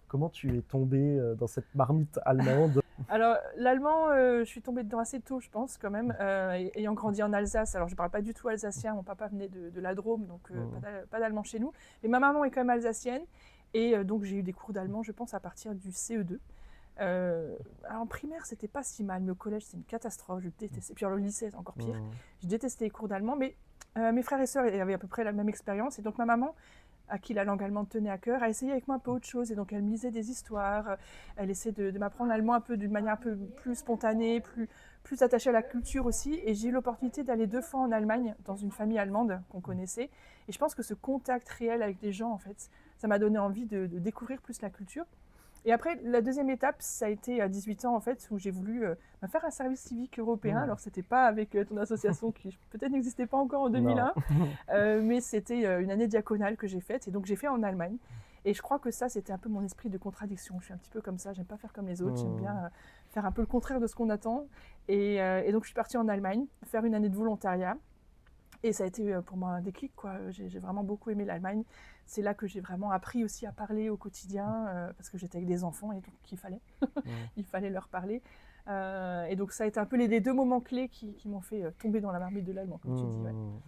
Comment tu es tombée dans cette marmite allemande? Alors, l'allemand, je suis tombée dedans assez tôt, je pense, quand même, ayant grandi en Alsace. Alors, je parle pas du tout alsacien, mon papa venait de la Drôme, donc Mmh. pas d'allemand chez nous. Mais ma maman est quand même alsacienne, et donc j'ai eu des cours d'allemand, je pense, à partir du CE2. Euh, alors en primaire, c'était pas si mal, mais au collège, c'est une catastrophe. Je détestais. Puis alors, le lycée, c'est encore pire. Mmh. Je détestais les cours d'allemand, mais mes frères et sœurs avaient à peu près la même expérience. Et donc, ma maman, à qui la langue allemande tenait à cœur, a essayé avec moi un peu autre chose. Et donc, elle me lisait des histoires. Elle essayait de m'apprendre l'allemand un peu d'une manière un peu plus spontanée, plus attachée à la culture aussi. Et j'ai eu l'opportunité d'aller 2 fois en Allemagne, dans une famille allemande qu'on connaissait. Et je pense que ce contact réel avec les gens, en fait, ça m'a donné envie de découvrir plus la culture. Et après, la deuxième étape, ça a été à 18 ans, en fait, où j'ai voulu me faire un service civique européen. Mmh. Alors, c'était pas avec ton association qui peut-être n'existait pas encore en Non. 2001, mais c'était une année diaconale que j'ai faite. Et donc, j'ai fait en Allemagne. Et je crois que ça, c'était un peu mon esprit de contradiction. Je suis un petit peu comme ça, j'aime pas faire comme les autres, j'aime bien Mmh. faire un peu le contraire de ce qu'on attend. Et donc, je suis partie en Allemagne, faire une année de volontariat. Et ça a été pour moi un déclic, quoi. J'ai vraiment beaucoup aimé l'Allemagne. C'est là que j'ai vraiment appris aussi à parler au quotidien, parce que j'étais avec des enfants et donc Mmh. il fallait leur parler. Et donc ça a été un peu les 2 moments clés qui m'ont fait tomber dans la marmite de l'allemand, comme tu dis. Ouais. Mmh.